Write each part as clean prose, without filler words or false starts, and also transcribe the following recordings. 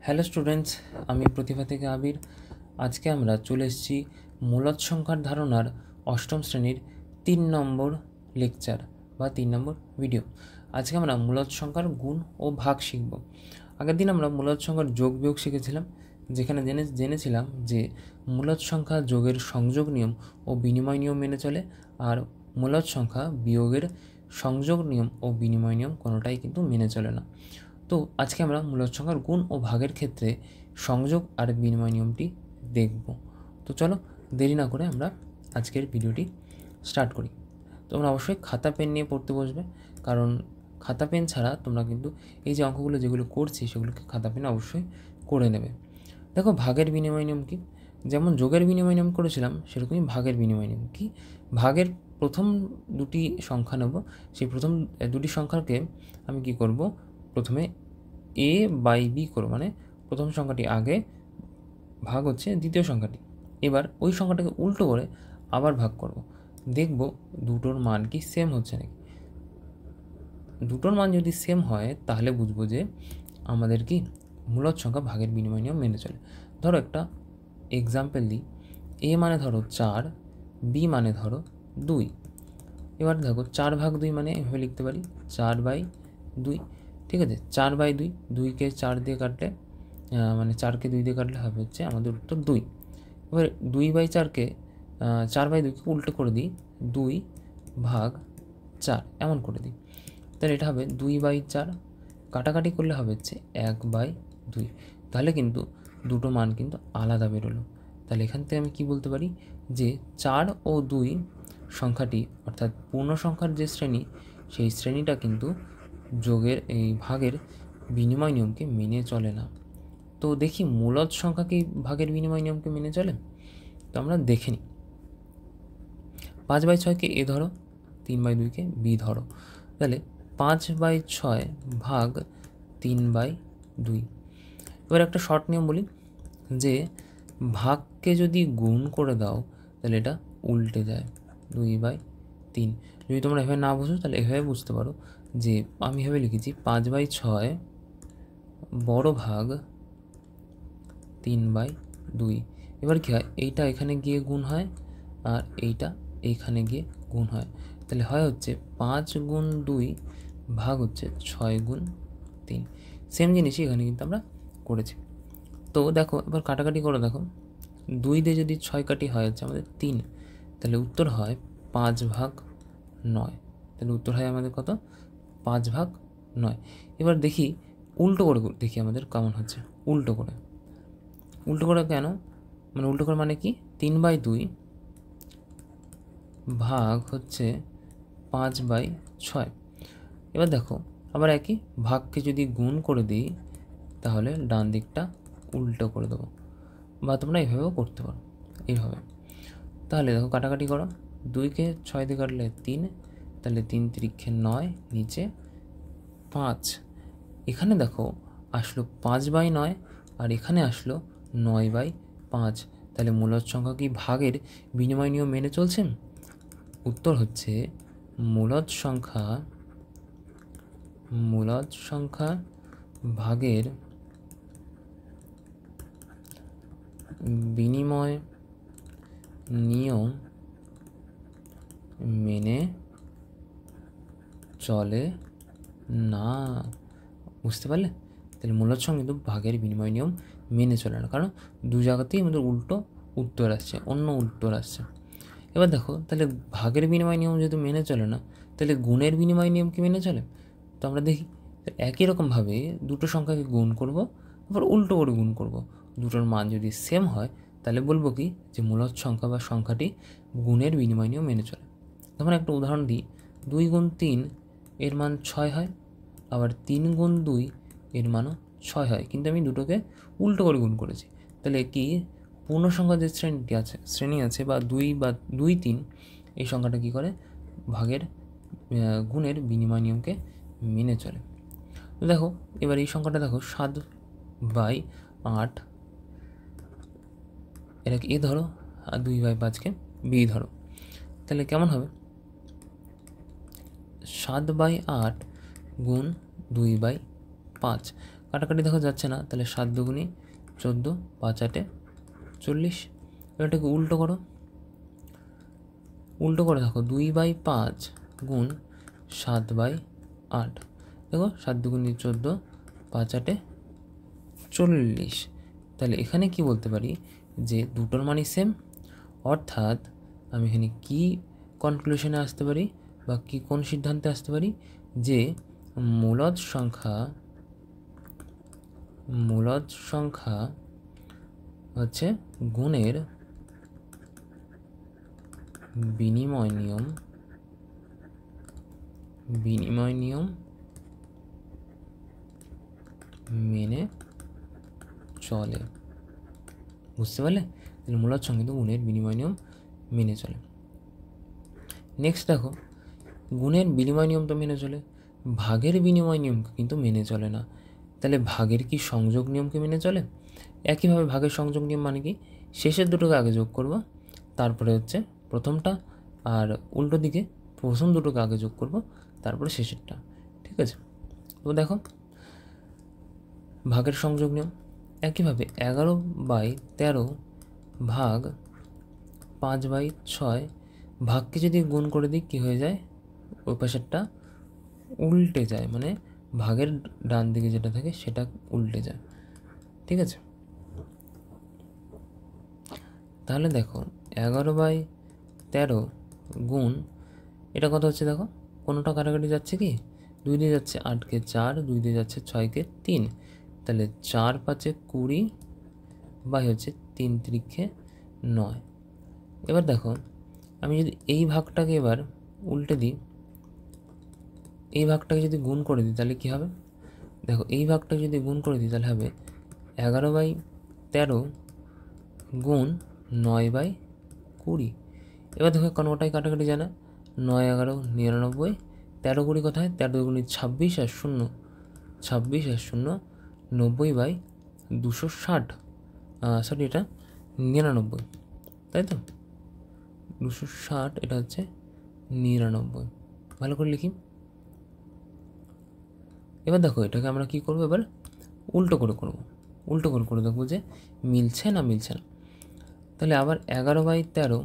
Hello students, আমি প্রতিভা থেকে আবির। আজকে আমরা চলে এসেছি মূলদ সংখ্যার ধারণার অষ্টম শ্রেণীর 3 নম্বর লেকচার বা 3 নম্বর ভিডিও। আজকে আমরা মূলদ সংখ্যার গুণ ও ভাগ শিখব। আগের দিন আমরা মূলদ সংখ্যার যোগ বিয়োগ শিখেছিলাম, যেখানে জেনেছিলাম যে মূলদ সংখ্যা যোগের সংযোগ নিয়ম ও বিনিময় নিয়ম মেনে চলে, আর মূলদ সংখ্যা বিয়োগের সংযোগ নিয়ম ও বিনিময় নিয়ম কোনোটাই কিন্তু মেনে চলে না। তো আজকে আমরা মূলদ সংখ্যার গুণ ও ভাগের ক্ষেত্রে সংযোগ আর বিনিময় নিয়মটি দেখব। তো চলো দেরি না করে আমরা আজকের ভিডিওটি স্টার্ট করি। তোমরা অবশ্যই খাতা পেন নিয়ে পড়তে বসবে, কারণ খাতা পেন ছাড়া তোমরা কিন্তু এই যে অঙ্কগুলো যেগুলো করছি সেগুলোকে খাতা পেনে অবশ্যই করে নেবে। দেখো, ভাগের বিনিময় নিয়ম কি? যেমন যোগের বিনিময় নিয়ম করেছিলাম, সেরকমই ভাগের বিনিময় নিয়ম কি? ভাগের প্রথম দুটি সংখ্যা নেব, সেই প্রথম দুটি সংখ্যাকে আমি কি করব, প্রথমে a বাই b করব, মানে প্রথম সংখ্যাটি আগে, ভাগ হচ্ছে দ্বিতীয় সংখ্যাটি। এবার ওই সংখ্যাটাকে উল্টো করে আবার ভাগ করব, দেখব দুটোর মান কি সেম হচ্ছে নাকি। দুটোর মান যদি সেম হয় তাহলে বুঝবো যে আমাদের কি মূলদ সংখ্যা ভাগের বিনিময় নিয়ম মেনে চলে। ধরো একটা এক্সাম্পল দিই, a মানে ধরো 4, b মানে ধরো 2। এবার দেখো 4/2 মানে এভাবে লিখতে পারি 4/2। ঠিক আছে, 4/2, 2কে 4 দিয়ে কাটলে মানে 4কে 2 দিয়ে কাটলে হবে হচ্ছে আমাদের উত্তর 2। এবার 2/4কে 4/2কে উল্টো করে দিই 2/4 এমন করে দিই, তাহলে এটা হবে 2/4। কাটাকাটি করলে হবে হচ্ছে 1/2। তাহলে কিন্তু দুটো মান কিন্তু আলাদা বেরোলো। তাহলে এখান থেকে আমি কি বলতে পারি যে 4 ও 2 সংখ্যাটি, অর্থাৎ পূর্ণ সংখ্যার যে শ্রেণী, সেই শ্রেণীটা কিন্তু যোগের এই ভাগের বিনিময় নিয়মকে মেনে চলে না। তো দেখি মূলদ সংখ্যা কি ভাগের বিনিময় নিয়মকে মেনে চলে? তো আমরা দেখে নিই। 5/6কে a ধরো, 3/2কে b ধরো, তাহলে 5/6 ভাগ 3/2। এবার একটা শর্ট নিয়ম বলি যে ভাগকে যদি গুণ করে দাও তাহলে এটা উল্টে যায়, 2/3। যদি তোমরা এভাবে না বুঝো তাহলে এভাবে বুঝতে পারো যে আমি এভাবে লিখেছি 5/6 বড় ভাগ 3/2। এবার কী হয়, এইটা এখানে গিয়ে গুণ হয় আর এইটা এইখানে গিয়ে গুণ হয়, তাহলে হয় হচ্ছে 5/2 ভাগ হচ্ছে 6/3। সেম জিনিসই এখানে কিন্তু আমরা করেছি। তো দেখো এবার কাটাকাটি করে দেখো, 2 দিয়ে যদি 6 কাটি হয় হচ্ছে আমাদের 3, তাহলে উত্তর হয় 5/9। তাহলে উত্তর হয় আমাদের কত? 5/9। এবার দেখি উল্টো করে দেখি আমাদের কেমন হচ্ছে। উল্টো করে কেন, মানে উল্টো করে মানে কি, 3/2 ভাগ হচ্ছে 5/6। এবার দেখো আবার একই ভাগকে যদি গুণ করে দিই তাহলে ডান দিকটা উল্টো করে দেবো, বা তোমরা এইভাবেও করতে পারো, এইভাবে। তাহলে দেখো কাটাকাটি করো, 2কে 6 দিয়ে কাটলে 3, তাহলে 3 3 9, নিচে 5। এখানে দেখো আসলো 5/9 আর এখানে আসলো 9/5। তাহলে মূলদ সংখ্যা কি ভাগের বিনিময় নিয়ম মেনে চলছে? উত্তর হচ্ছে মূলদ সংখ্যা ভাগের বিনিময় নিয়ম মেনে চলে না। বুঝতে পারলে? তাহলে মূলদ সংখ্যা কিন্তু ভাগের বিনিময় নিয়ম মেনে চলে না, কারণ দু জায়গাতেই আমাদের উল্টো উত্তর আসছে, অন্য উত্তর আসছে। এবার দেখো তাহলে ভাগের বিনিময় নিয়ম যেহেতু মেনে চলে না, তাহলে গুণের বিনিময় নিয়ম কি মেনে চলে? তো আমরা দেখি একই রকমভাবে দুটো সংখ্যাকে গুণ করব, আবার উল্টো করে গুণ করব। দুটোর মান যদি সেম হয় তাহলে বলবো কি যে মূলদ সংখ্যা বা সংখ্যাটি গুণের বিনিময় নিয়ম মেনে চলে। যেমন একটা উদাহরণ দিই, 2 গুণ 3 এর মান 6 হয়, আবার 3 গুণ 2 এর মানও 6 হয়, কিন্তু আমি দুটোকে উল্টো করে গুণ করেছি। তাহলে কি পূর্ণ সংখ্যা যে শ্রেণী আছে বা 2 3, এই সংখ্যাটা কী করে, ভাগের গুণের বিনিময় নিয়মকে মেনে চলে। তো দেখো এবার এই সংখ্যাটা দেখো 7/8, এটাকে এ ধরো, আর 2/5কে বি ধরো, তাহলে কেমন হবে? 7/8 গুণ 2/5, কাটাকাটি দেখো যাচ্ছে না, তাহলে 7 দুগুণী 14, 5 8 40। এবার এটাকে উল্টো করো, দেখো 2/5 গুণ 7/8। দেখো 7 দুগুণী 14, 5 8 40। তাহলে এখানে কি বলতে পারি যে দুটোর মানই সেম, অর্থাৎ আমি এখানে কি কনক্লুশনে আসতে পারি বা কি কোন সিদ্ধান্তে আসতে পারি যে মূলদ সংখ্যা হচ্ছে গুণের বিনিময় নিয়ম মেনে চলে। বুঝতে পারলে? তাহলে মূলদ সংখ্যা কিন্তু গুণের বিনিময় নিয়ম মেনে চলে। নেক্সট দেখো, গুণের বিনিময় নিয়ম তো মেনে চলে, ভাগের বিনিময় নিয়মকে কিন্তু মেনে চলে না। তাহলে ভাগের কি সংযোগ নিয়মকে মেনে চলে? একইভাবে ভাগের সংযোগ নিয়ম মানে কি, শেষের দুটোকে আগে যোগ করব, তারপরে হচ্ছে প্রথমটা, আর উল্টো দিকে প্রথম দুটোকে আগে যোগ করব, তারপরে শেষেরটা। ঠিক আছে? তো দেখো ভাগের সংযোগ নিয়ম একইভাবে 11/13 ভাগ 5/6 ভাগকে যদি গুণ করে দিই কী হয়ে যায়, ওই পাশেরটা উল্টে যায়, মানে ভাগের ডান দিকে যেটা থাকে সেটা উল্টে যায়। ঠিক আছে? তাহলে দেখো 11/13 গুণ এটা কত হচ্ছে, দেখো কোনোটা কাটাকাটি যাচ্ছে কি, 2 দিয়ে যাচ্ছে 8কে 4, 2 দিয়ে যাচ্ছে 6কে 3, তাহলে 4 5 20 বাই হচ্ছে 3 3 9। এবার দেখো আমি যদি এই ভাগটাকে এবার উল্টে দিই, এই ভাগটাকে যদি গুণ করে দিই তাহলে কী হবে, দেখো এই ভাগটাকে যদি গুণ করে দিই তাহলে হবে 11/13 গুণ 9/20। এবার দেখো কোনোটাই কাটাকাটি যায় না, 9 11 99, 13 20 কোথায়, 13 দুগুণী 26 আর 0 26 আর 0 90/260, সরি এটা 99, তাই তো 260, এটা হচ্ছে 99। ভালো করে লিখি। এবার দেখো এটাকে আমরা কি করবো, এবার উল্টো করে দেখবো যে মিলছে না। তাহলে আবার 11/13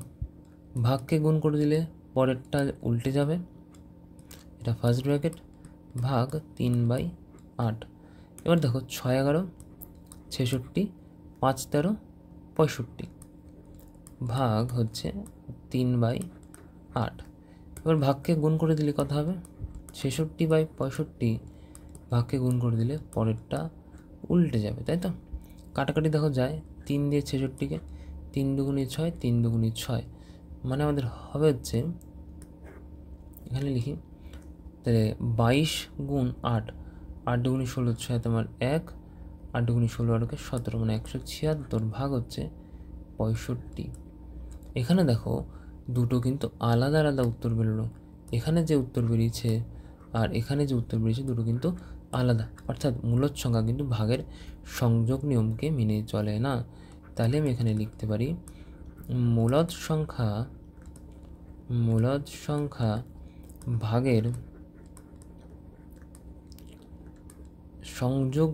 ভাগকে গুণ করে দিলে পরেরটা উল্টে যাবে, এটা ফার্স্ট ব্র্যাকেট, ভাগ 3/8। এবার দেখো 6 11 66, 5 13 65 ভাগ হচ্ছে 3/8। এবার ভাগকে গুণ করে দিলে কত হবে, 66/65 ভাগকে গুণ করে দিলে পরেরটা উল্টে যাবে, তাই তো? কাটাকাটি দেখো যায়, 3 দিয়ে 66কে 3 দুগুণী 6, 3 দুগুণী 6, মানে আমাদের হবে হচ্ছে, এখানে লিখি তাহলে 22 গুণ 8, 8 দুগুণী 16, 6 তোমার 1, 8 দুগুণী 16 আর 17, মানে 176 ভাগ হচ্ছে 65। এখানে দেখো দুটো কিন্তু আলাদা আলাদা উত্তর বেরোলো, এখানে যে উত্তর বেরিয়েছে আর এখানে যে উত্তর বেরিয়েছে দুটো কিন্তু আলাদা, অর্থাৎ মূলদ সংখ্যা কিন্তু ভাগের সংযোগ নিয়মকে মেনে চলে না। তাহলে আমি এখানে লিখতে পারি মূলদ সংখ্যা ভাগের সংযোগ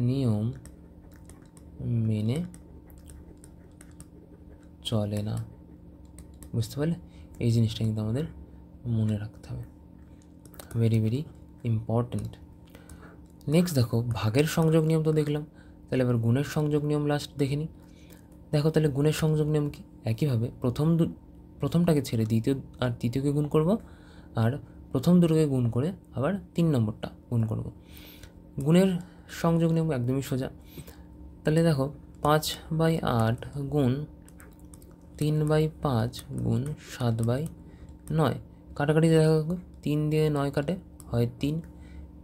নিয়ম মেনে চলে না। বুঝতে পারলে? এই জিনিসটা কিন্তু আমাদের মনে রাখতে হবে, ভেরি ভেরি ইম্পর্ট্যান্ট। নেক্সট দেখো ভাগের সংযোগ নিয়ম তো দেখলাম, তাহলে এবার গুণের সংযোগ নিয়ম লাস্ট দেখে নিই। দেখো তাহলে গুণের সংযোগ নিয়ম কি, একইভাবে প্রথমটাকে ছেড়ে তৃতীয়কে গুণ করব, আর প্রথম দুটোকে গুণ করে আবার 3 নম্বরটা গুণ করব। গুণের সংযোগ নিয়ম একদমই সোজা। তাহলে দেখো 5/8 গুণ 3/5 গুণ 7/9, কাটাকাটি দেখো 3 দিয়ে 9 কাটে হয় 3,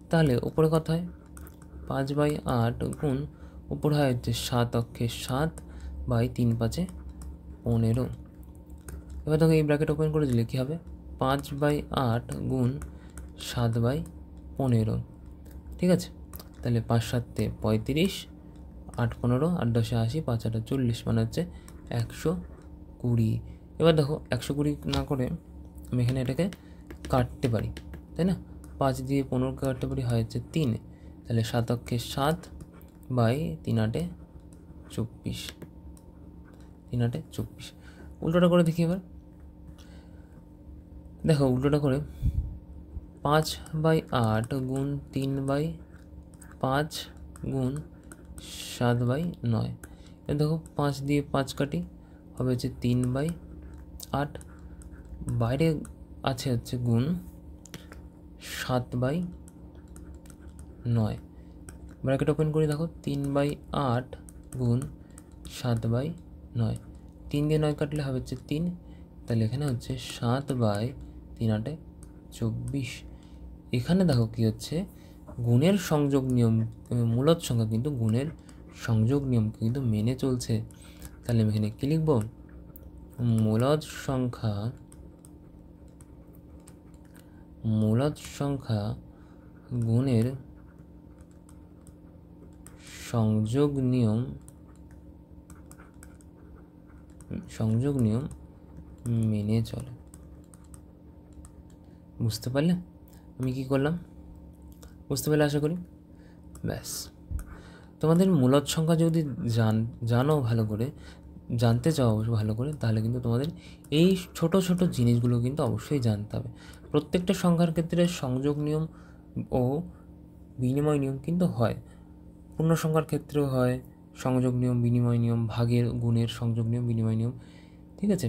তাহলে উপরে কত হয় 5/8 গুণ উপরে হয় হচ্ছে 7 অক্ষে 7/3 5 15। এবার দেখো এই ব্র্যাকেট ওপেন করে দিলে কী হবে, 5/8 গুণ 7/15। ঠিক আছে? তাহলে 5 7 35, 8 15, 8 10 80, 5 8 40, মানে হচ্ছে 120। এবার দেখো 120 না করে আমি এখানে এটাকে কাটতে পারি, তাই না? 5 দিয়ে 15 কাটতে পারি, হয় হচ্ছে 3। তাহলে 7 অক্ষে 7 বাই 3 8 24, 3 8 24। উল্টোটা করে দেখি এবার। দেখো উল্টোটা করে 5/8 গুণ 3/5 গুণ 7/9। এবার দেখো 5 দিয়ে 5 কাটি, হবে হচ্ছে 3/8, বাইরে আছে হচ্ছে গুণ 7/9। ব্র্যাকেট ওপেন করি, দেখো 3/8 গুণ 7/9, 3 দিয়ে 9 কাটলে হবে হচ্ছে 3। তাহলে এখানে হচ্ছে 7/3 8 24। এখানে দেখো কি হচ্ছে, গুণের সংযোগ নিয়ম, মূলদ সংখ্যা কিন্তু গুণের সংযোগ নিয়মকে কিন্তু মেনে চলছে। তাহলে আমি এখানে কী লিখব, মূলদ সংখ্যা গুণের সংযোগ নিয়ম মেনে চলে। বুঝতে পারলে আমি কি করলাম? বুঝতে পারলে আশা করি। ব্যাস, তোমাদের মূলদ সংখ্যা যদি জানো ভালো করে, জানতে চাও অবশ্য ভালো করে, তাহলে কিন্তু তোমাদের এই ছোট ছোট জিনিসগুলো কিন্তু অবশ্যই জানতে হবে। প্রত্যেকটা সংখ্যার ক্ষেত্রে সংযোগ নিয়ম ও বিনিময় নিয়ম কিন্তু হয়, পূর্ণ সংখ্যার ক্ষেত্রেও হয় সংযোগ নিয়ম বিনিময় নিয়ম, ভাগের গুণের সংযোগ নিয়ম বিনিময় নিয়ম। ঠিক আছে,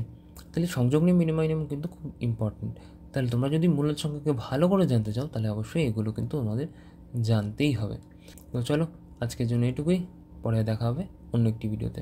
তাহলে সংযোগ নিয়ম বিনিময় নিয়ম কিন্তু খুব ইম্পর্টেন্ট। তাহলে তোমরা যদি মূলদ সংখ্যাকে ভালো করে জানতে চাও, তাহলে অবশ্যই এগুলো কিন্তু তোমাদের জানতেই হবে। তো চলো, আজকের জন্য এটুকুই, পরে দেখা হবে অন্য একটি ভিডিওতে।